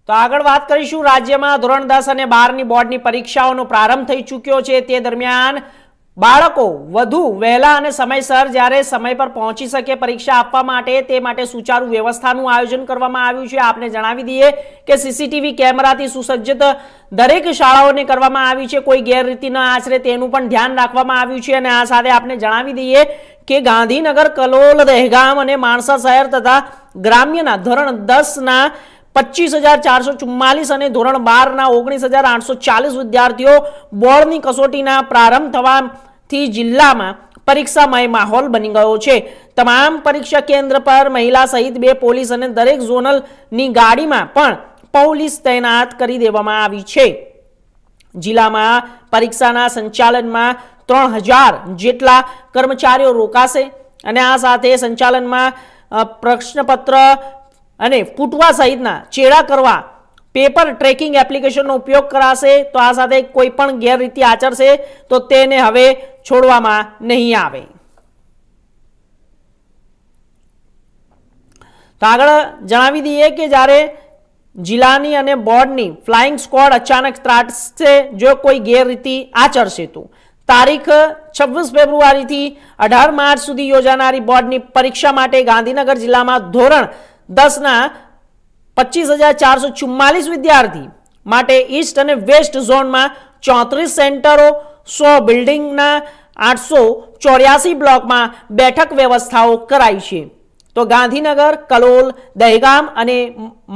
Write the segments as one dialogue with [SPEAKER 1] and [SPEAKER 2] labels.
[SPEAKER 1] તો આગળ વાત કરીશું રાજ્યમાં ધોરણ 10 અને 12ની બોર્ડની પરીક્ષાઓનો પ્રારંભ થઈ ચૂક્યો છે। તે દરમિયાન બાળકો વધુ વહેલા અને સમયસર જ્યારે સમય પર પહોંચી શકે પરીક્ષા આપવા માટે તે માટે સુચારુ વ્યવસ્થાનું આયોજન કરવામાં આવ્યું છે। આપને જણાવી દઈએ કે સીસીટીવી કેમેરાથી સુસજ્જ દરેક શાળાઓને કરવામાં આવી છે, કોઈ ગેરરીતિ ન આચરે તેનું પણ ધ્યાન રાખવામાં આવ્યું છે। અને આ સાથે આપને જણાવી દઈએ કે ગાંધીનગર, કલોલ, દહેગામ અને માણસા શહેર તથા ગ્રામ્યના ધોરણ 10ના 25,444 અને ધોરણ 12ના 19,840 વિદ્યાર્થીઓ બોર્ડની કસોટીના પ્રારંભ થવાથી જિલ્લામાં પરીક્ષામય માહોલ બની ગયો છે। તમામ પરીક્ષા કેન્દ્ર પર મહિલા સહિત 2 પોલીસ અને દરેક ઝોનલની ગાડીમાં પણ પોલીસ તૈનાત કરી દેવામાં આવી છે। જિલ્લામાં પરીક્ષાના સંચાલનમાં 3,000 જેટલા કર્મચારીઓ રોકાશે અને આ સાથે સંચાલનમાં પ્રશ્નપત્ર અને ફૂટવા સહિતના ચેડા કરવા પેપર ટ્રેકિંગ એપ્લિકેશનનો ઉપયોગ કરાશે। તો આ સાથે કોઈ પણ ગેરરીતિ આચરશે તો તેને હવે છોડવામાં નહીં આવે। તો આગળ જણાવી દઈએ કે જ્યારે જિલ્લાની અને બોર્ડની ફ્લાઇંગ સ્ક્વોડ અચાનક ત્રાટશે જો કોઈ ગેરરીતિ આચરશે તો તારીખ 26 ફેબ્રુઆરીથી 18 માર્ચ સુધી યોજાનારી બોર્ડની પરીક્ષા માટે ગાંધીનગર જિલ્લામાં ધોરણ 10ના 25,444 વિદ્યાર્થી માટે ઈસ્ટ અને વેસ્ટ ઝોનમાં 34 સેન્ટરો, 100 બિલ્ડિંગના 884 બ્લોકમાં બેઠક વ્યવસ્થાઓ કરાઈ છે। તો ગાંધીનગર, કલોલ, દહેગામ અને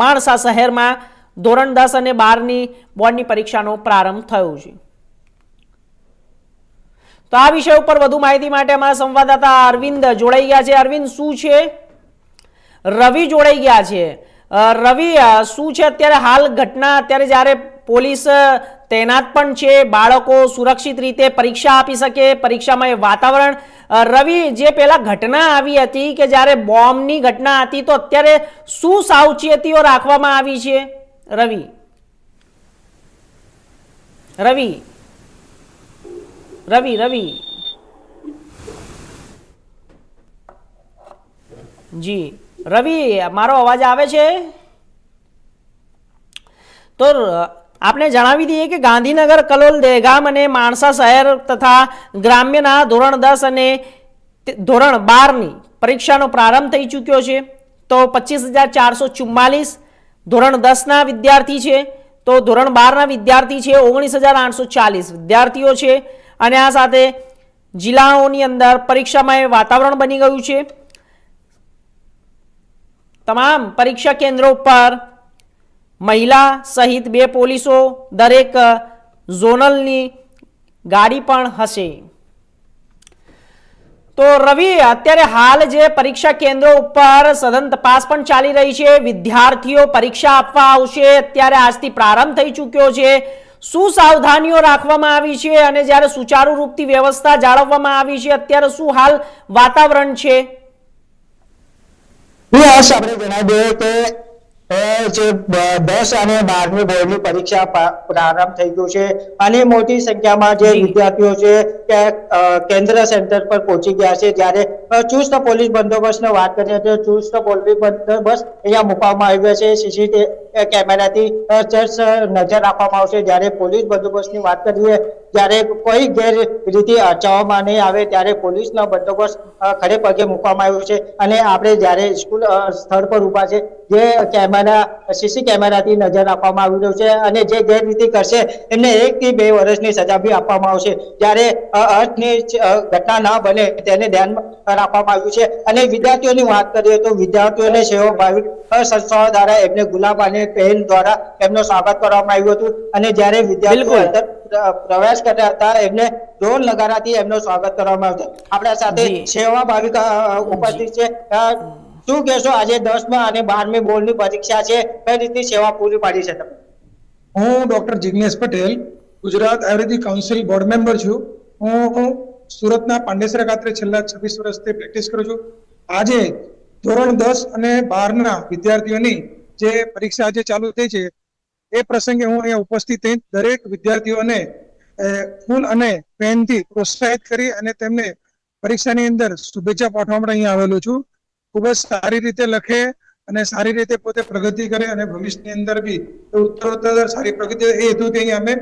[SPEAKER 1] માણસા શહેરમાં ધોરણ 10 અને 12ની બોર્ડની પરીક્ષાનો પ્રારંભ થયો છે। તો આ વિષય ઉપર વધુ માહિતી માટે અમારા સંવાદદાતા અરવિંદ જોડાઈ ગયા છે। અરવિંદ, શું છે? રવિ જોડાઈ ગયા છે। રવિ, શું છે અત્યારે હાલ ઘટના? અત્યારે જ્યારે પોલીસ તૈનાત પણ છે, બાળકો સુરક્ષિત રીતે પરીક્ષા આપી શકે, પરીક્ષામાં વાતાવરણ। રવિ, જે પેલા ઘટના આવી હતી કે જ્યારે બોમ્બની ઘટના હતી, તો અત્યારે શું સાવચેતીઓ રાખવામાં આવી છે? રવિ રવિ રવિ રવિ જી રવિ, મારો અવાજ આવે છે? તો આપણે જણાવી દઈએ કે ગાંધીનગર, કલોલ, દહેગામ અને માણસા શહેર તથા ગ્રામ્યના ધોરણ 10 અને ધોરણ 12ની પરીક્ષાનો પ્રારંભ થઈ ચૂક્યો છે। તો 25,444 ધોરણ 10ના વિદ્યાર્થી છે, તો ધોરણ 12ના વિદ્યાર્થી છે 19,840 વિદ્યાર્થીઓ છે। અને આ સાથે જિલ્લાઓની અંદર પરીક્ષામાં વાતાવરણ બની ગયું છે। તમામ પરીક્ષા કેન્દ્રો પર મહિલા સહિત 2 પોલીસો, દરેક ઝોનલની ગાડી પણ હશે। તો રવિ, અત્યારે હાલ જે પરીક્ષા કેન્દ્રો ઉપર સઘન તપાસ પણ ચાલી રહી છે, વિદ્યાર્થીઓ પરીક્ષા આપવા આવશે, અત્યારે આજથી પ્રારંભ થઈ ચૂક્યો છે, શું સાવધાનીઓ રાખવામાં આવી છે અને જ્યારે સુચારુ રૂપથી વ્યવસ્થા જાળવવામાં આવી છે, અત્યારે શું હાલ વાતાવરણ છે?
[SPEAKER 2] આપણે જણાવી દઈએ કે જે 10 અને 12ની બોર્ડની પરીક્ષા પ્રારંભ થઈ ગયું છે અને મોટી સંખ્યામાં જે વિદ્યાર્થીઓ છે તે કેન્દ્ર સેન્ટર પર પહોંચી ગયા છે। જ્યારે ચુસ્ત પોલીસ બંદોબસ્તની વાત કરીએ તો ચુસ્ત પોલીસ બંદોબસ્ત અહીંયા મૂકવામાં આવ્યો છે। સીસીટીવી કેમેરાથી નજર રાખવામાં આવશે। જ્યારે પોલીસ બંદોબસ્તની વાત કરીએ, જ્યારે કોઈ ગેરરીતિ આચરવામાં નહીં આવે ત્યારે પોલીસનો બંદોબસ્ત ખડે પગે મૂકવામાં આવ્યો છે। અને આપણે જ્યારે સ્કૂલ સ્થળ પર ઉભા છે, જે સીસી કેમેરાથી નજર રાખવામાં આવી રહ્યો છે અને જે ગેરરીતિ કરશે એમને 1 થી 2 વર્ષની સજા બી આપવામાં આવશે। જ્યારે અર્થની ઘટના ન બને તેને ધ્યાનમાં રાખવામાં આવ્યું છે। અને વિદ્યાર્થીઓની વાત કરીએ તો વિદ્યાર્થીઓને સેવાભાવી સંસ્થાઓ દ્વારા એમને ગુલાબ અને પહેલ દ્વારા એમનું સ્વાગત કરવામાં આવ્યું હતું। અને જ્યારે વિદ્યાર્થીઓ અંદર પ્રવેશ કર્યા હતા એમને ઢોલ નગારાથી એમનું સ્વાગત કરવામાં આવ્યું હતું। આપણા સાથે સેવાભાવી ઉપસ્થિત છે। શું કહેશો, આજે 10મા અને 12મી બોર્ડની પરીક્ષા છે, કઈ રીતની સેવા પૂરી પાડી છે તમે?
[SPEAKER 3] હું ડોક્ટર જિગ્નેશ પટેલ, ગુજરાત આયુર્વેદિક કાઉન્સિલ બોર્ડ મેમ્બર છું। હું સુરતના પાંડેસરા ખાતે છેલ્લા 26 વર્ષથી પ્રેક્ટિસ કરું છું। આજે ધોરણ 10 અને 12ના વિદ્યાર્થીઓની જે પરીક્ષા આજે ચાલુ થઈ છે એ પ્રસંગે હું અહીંયા ઉપસ્થિત થઈ દરેક વિદ્યાર્થીઓને ફૂલ અને પેનથી પ્રોત્સાહિત કરી અને તેમને પરીક્ષાની અંદર શુભેચ્છા પાઠવવા માટે અહીંયા આવેલો છું। ખૂબ જ સારી રીતે લખે અને સારી રીતે પોતે પ્રગતિ કરે અને ભવિષ્યની અંદર બી ઉત્તરોત્તર સારી પ્રગતિ એ હેતુથી અહીંયા અમે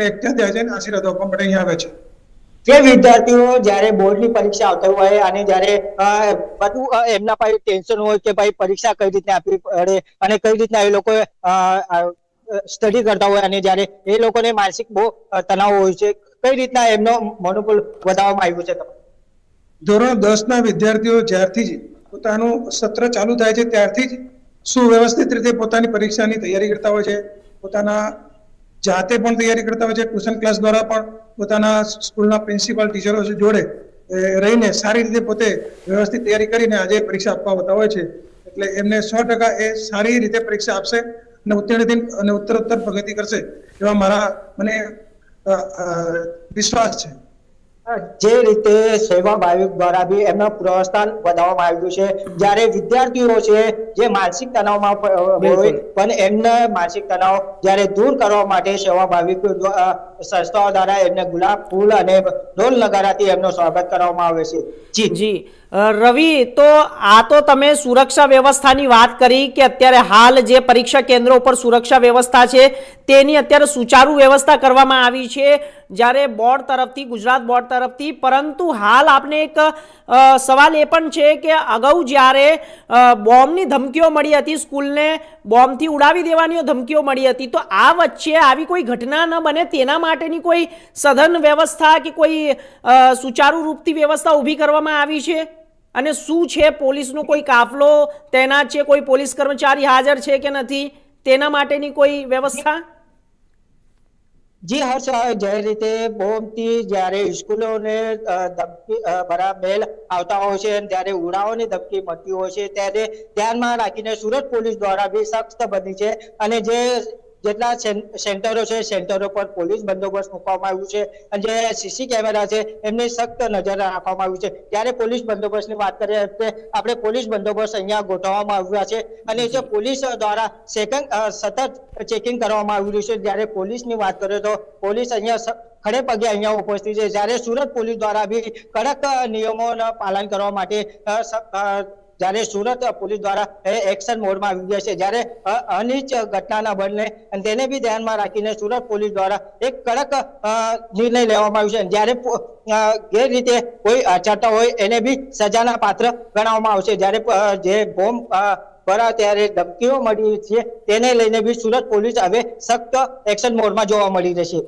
[SPEAKER 3] એકઠા થયા છે અને આશીર્વાદ આપવા માટે અહીંયા આવે છે.
[SPEAKER 2] જે વિદ્યાર્થીઓ જ્યારે બોર્ડની પરીક્ષા આવતા હોય અને જ્યારે બધું એમના પાસે ટેન્શન હોય કે ભાઈ પરીક્ષા કઈ રીતે આપવી પડે અને કઈ રીતના એ લોકો સ્ટડી કરતા હોય અને જ્યારે એ લોકોને માનસિક બહુ તણાવ હોય છે, કઈ રીતના એમનો મનોબળ વધારવામાં આવ્યું છે?
[SPEAKER 3] ધોરણ 10 ના વિદ્યાર્થીઓ જ્યારથી જ પોતાનું સત્ર ચાલુ થાય છે ત્યારથી જ સુવ્યવસ્થિત રીતે પોતાની પરીક્ષાની તૈયારી કરતા હોય છે. પોતાના જાતે પણ તૈયારી કરતા હોય છે, ટ્યુશન ક્લાસ દ્વારા પણ પોતાના સ્કૂલના પ્રિન્સિપાલ ટીચરો જોડે રહીને સારી રીતે પોતે વ્યવસ્થિત તૈયારી કરીને આજે પરીક્ષા આપવા આવતા હોય છે. એટલે એમને 100% એ સારી રીતે પરીક્ષા આપશે અને ઉત્તીર્ણ અને ઉત્તરોત્તર પ્રગતિ કરશે એવા મને વિશ્વાસ છે.
[SPEAKER 2] જે રીતે સેવા ભાવિક દ્વારા બી એમનું પ્રોત્સાહન વધારવામાં આવ્યું છે, જ્યારે વિદ્યાર્થીઓ છે જે માનસિક તણાવમાં હોય પણ એમને માનસિક તણાવ જ્યારે દૂર કરવા માટે સેવા ભાવિક સંસ્થાઓ દ્વારા એમને ગુલાબ ફૂલ અને ઢોલ નગારાથી એમનું સ્વાગત કરવામાં આવે છે.
[SPEAKER 1] જી રવિ, તો આ તો તમે સુરક્ષા વ્યવસ્થાની વાત કરી કે અત્યારે હાલ જે પરીક્ષા કેન્દ્રો ઉપર સુરક્ષા વ્યવસ્થા છે તેની અત્યારે સુચારુ વ્યવસ્થા કરવામાં આવી છે જ્યારે બોર્ડ તરફથી, ગુજરાત બોર્ડ તરફથી. પરંતુ હાલ આપને એક સવાલ એ પણ છે કે અગાઉ જ્યારે બોમ્બની ધમકીઓ મળી હતી, સ્કૂલને બોમ્બથી ઉડાવી દેવાની ધમકીઓ મળી હતી, તો આ વચ્ચે આવી કોઈ ઘટના ન બને તેના માટેની કોઈ સઘન વ્યવસ્થા કે કોઈ સુચારુ રૂપથી વ્યવસ્થા ઊભી કરવામાં આવી છે? અને શું છે, પોલીસનો કોઈ કાફલો તૈનાત છે, કોઈ પોલીસ કર્મચારી હાજર છે કે નથી, તેના માટેની કોઈ વ્યવસ્થા?
[SPEAKER 2] જી હર્ષ, જે રીતે બોમ્બથી જ્યારે સ્કૂલોને ધમકી ભરા મેલ આવતા હોય છે ત્યારે ઉડાવવાની ધમકી મળતી હોય છે, ત્યારે ધ્યાનમાં રાખીને સુરત પોલીસ દ્વારા બી સખ્ત બની છે અને જેટલા સેન્ટરો છે સેન્ટરો પર પોલીસ બંદોબસ્ત મૂકવામાં આવ્યું છે અને જે સીસી કેમેરા છે એમની સખ્ત નજર રાખવામાં આવ્યું છે. ત્યારે પોલીસ બંદોબસ્તની વાત કરીએ તો આપણે પોલીસ બંદોબસ્ત અહીંયા ગોઠવવામાં આવ્યા છે અને જે પોલીસ દ્વારા સતત ચેકિંગ કરવામાં આવી રહ્યું છે. જ્યારે પોલીસની વાત કરીએ તો પોલીસ અહીંયા ખડે પગે અહીંયા ઉપસ્થિત છે, જ્યારે સુરત પોલીસ દ્વારા બી કડક નિયમોનું પાલન કરવા માટે જ્યારે સુરત પોલીસ દ્વારા એક્શન મોડમાં આવી ગયા છે. જ્યારે અનિચ્છ ઘટનાના બને અને તેને બી ધ્યાનમાં રાખીને સુરત પોલીસ દ્વારા એક કડક નિર્ણય લેવામાં આવ્યો છે. જ્યારે ગેરરીતે કોઈ આચરતા હોય એને બી સજાના પાત્ર ગણવામાં આવશે. જ્યારે જે બોમ્બ ત્યારે ધમકીઓ મળી છે તેને લઈને બી સુરત પોલીસ હવે સખ્ત એક્શન મોડમાં જોવા મળી રહેશે.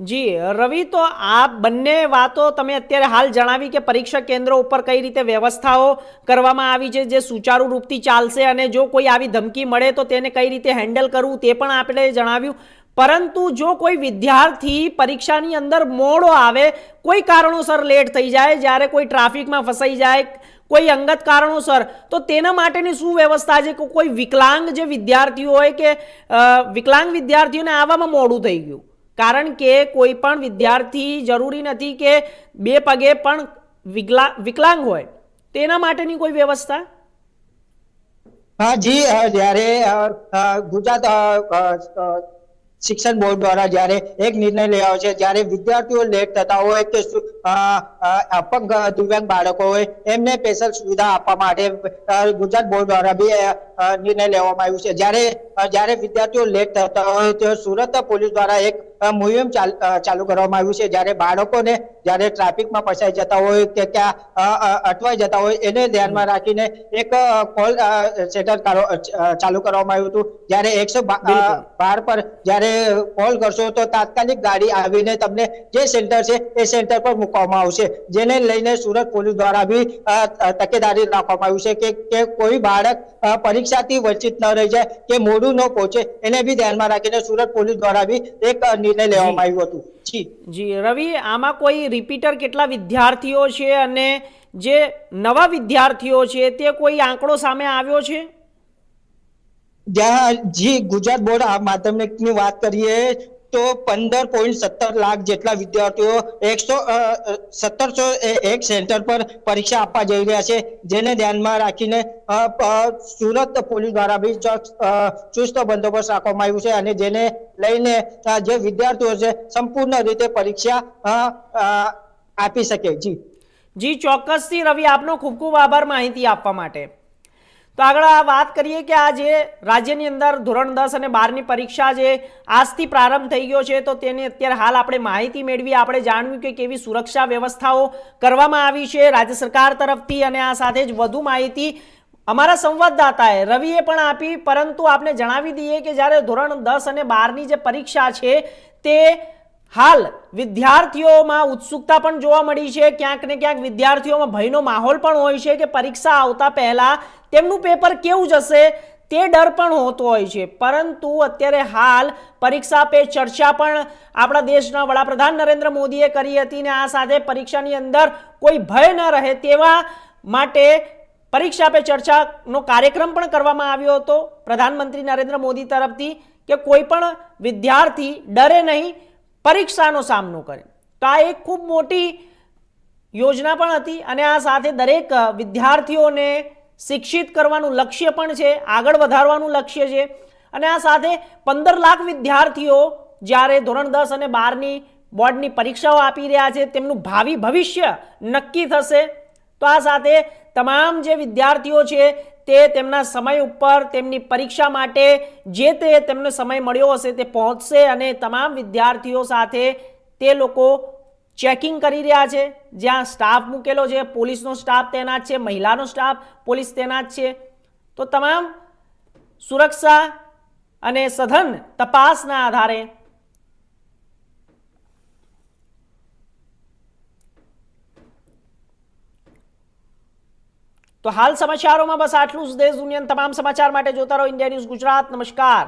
[SPEAKER 1] જી રવિ, તો આ બંને વાતો તમે અત્યારે હાલ જણાવી કે પરીક્ષા કેન્દ્રો ઉપર કઈ રીતે વ્યવસ્થાઓ કરવામાં આવી છે જે સુચારુ રૂપથી ચાલશે અને જો કોઈ આવી ધમકી મળે તો તેને કઈ રીતે હેન્ડલ કરવું તે પણ આપણે જણાવ્યું. પરંતુ જો કોઈ વિદ્યાર્થી પરીક્ષાની અંદર મોડો આવે, કોઈ કારણોસર લેટ થઈ જાય, જ્યારે કોઈ ટ્રાફિકમાં ફસાઈ જાય, કોઈ અંગત કારણોસર, તો તેના માટેની શું વ્યવસ્થા છે? કોઈ વિકલાંગ જે વિદ્યાર્થીઓ હોય કે વિકલાંગ વિદ્યાર્થીઓને આવવામાં મોડું થઈ ગયું, કારણ કે કોઈ પણ વિદ્યાર્થી જરૂરી નથી કે બે પગે પણ વિકલાંગ હોય, તેના માટેની કોઈ વ્યવસ્થા?
[SPEAKER 2] હા જી, જ્યારે ગુજરાત શિક્ષણ બોર્ડ દ્વારા જ્યારે એક નિર્ણય લેવાયો છે, જ્યારે વિદ્યાર્થીઓ લેટ થતા હોય કે અપંગ દિવ્યાંગ બાળકો હોય એમને સ્પેશિયલ સુવિધા આપવા માટે ગુજરાત બોર્ડ દ્વારા બી નિર્ણય લેવામાં આવ્યું છે. જ્યારે વિદ્યાર્થીઓ લેટ થતા હોય તો સુરત પોલીસ દ્વારા એક મુહિમ ચાલુ કરવામાં આવ્યું છે. જ્યારે બાળકોને જ્યારે ટ્રાફિકમાં ફસાઈ જતા હોય કે ક્યાં અટવાઈ જતા હોય એને ધ્યાનમાં રાખીને એક કોલ સેન્ટર ચાલુ કરવામાં આવ્યું હતું. જ્યારે 112 પર જ્યારે કોલ કરશો તો તાત્કાલિક ગાડી આવીને તમને જે સેન્ટર છે એ સેન્ટર પર મૂકવામાં આવશે, જેને લઈને સુરત પોલીસ દ્વારા બી તકેદારી રાખવામાં આવ્યું છે કે કોઈ બાળક પરીક્ષાથી વંચિત ન રહી જાય કે મોડું ન પહોંચે, એને બી ધ્યાનમાં રાખીને સુરત પોલીસ દ્વારા બી એક નિર્ણય લેવામાં આવ્યું હતું.
[SPEAKER 1] જી રવિ, આમાં કોઈ રિપીટર કેટલા વિદ્યાર્થીઓ છે અને જે નવા વિદ્યાર્થીઓ છે તે કોઈ આંકડો સામે આવ્યો છે?
[SPEAKER 2] જી, ગુજરાત બોર્ડ માધ્યમિકની વાત કરીએ તો 15.17 લાખ જેટલા વિદ્યાર્થીઓ 1701 સેન્ટર પર પરીક્ષા આપવા જઈ રહ્યા છે, જેને ધ્યાનમાં રાખીને સુરત પોલીસ દ્વારા બી ચુસ્ત બંદોબસ્ત રાખવામાં આવ્યું છે અને જેને લઈને જે વિદ્યાર્થીઓ છે સંપૂર્ણ રીતે પરીક્ષા આપી શકે. જી
[SPEAKER 1] ચોક્કસથી રવિ, આપનો ખૂબ ખૂબ આભાર માહિતી આપવા માટે. તો આગળ આ વાત કરીએ કે આ જે રાજ્યની અંદર ધોરણ 10 અને 12ની પરીક્ષા જે આજથી પ્રારંભ થઈ ગયો છે તો તેની અત્યારે હાલ આપણે માહિતી મેળવી, આપણે જાણ્યું કે કેવી સુરક્ષા વ્યવસ્થાઓ કરવામાં આવી છે રાજ્ય સરકાર તરફથી, અને આ સાથે જ વધુ માહિતી અમારા સંવાદદાતાએ રવિએ પણ આપી. પરંતુ આપને જણાવી દઈએ કે જ્યારે ધોરણ 10 અને 12ની જે પરીક્ષા છે તે હાલ વિદ્યાર્થીઓમાં ઉત્સુકતા પણ જોવા મળી છે. ક્યાંક ને ક્યાંક વિદ્યાર્થીઓમાં ભયનો માહોલ પણ હોય છે કે પરીક્ષા આવતા પહેલા તેમનું પેપર કેવું જશે તે ડર પણ હોતો હોય છે. પરંતુ અત્યારે હાલ પરીક્ષા પે ચર્ચા પણ આપણા દેશના વડાપ્રધાન નરેન્દ્ર મોદીએ કરી હતી, ને આ સાથે પરીક્ષાની અંદર કોઈ ભય ન રહે તેવા માટે પરીક્ષા પે ચર્ચાનો કાર્યક્રમ પણ કરવામાં આવ્યો હતો પ્રધાનમંત્રી નરેન્દ્ર મોદી તરફથી કે કોઈ પણ વિદ્યાર્થી ડરે નહીં, પરીક્ષાનો સામનો કરે. તો આ એક ખૂબ મોટી યોજના પણ હતી, અને આ સાથે દરેક વિદ્યાર્થીઓને શિક્ષિત કરવાનું લક્ષ્ય પણ છે, આગળ વધારવાનું લક્ષ્ય છે. અને આ સાથે 15 લાખ વિદ્યાર્થીઓ જ્યારે ધોરણ 10 અને 12ની બોર્ડની પરીક્ષાઓ આપી રહ્યા છે તેમનું ભાવિ ભવિષ્ય નક્કી થશે. તો આ સાથે તમામ જે વિદ્યાર્થીઓ છે તે તેમના સમય ઉપર તેમની પરીક્ષા માટે જે તે તેમને સમય મળ્યો હશે તે પહોંચશે, અને તમામ વિદ્યાર્થીઓ સાથે તે લોકો ચેકિંગ કરી રહ્યા છે. જ્યાં સ્ટાફ મૂકેલો છે, પોલીસનો સ્ટાફ તૈનાત છે, મહિલાનો સ્ટાફ પોલીસ તૈનાત છે. તો તમામ સુરક્ષા અને સઘન તપાસના આધારે તો હાલ સમાચારોમાં બસ આટલું જ. દેશ દુનિયાના તમામ સમાચાર માટે જોતા રહો ઇન્ડિયા ન્યૂઝ ગુજરાત. નમસ્કાર.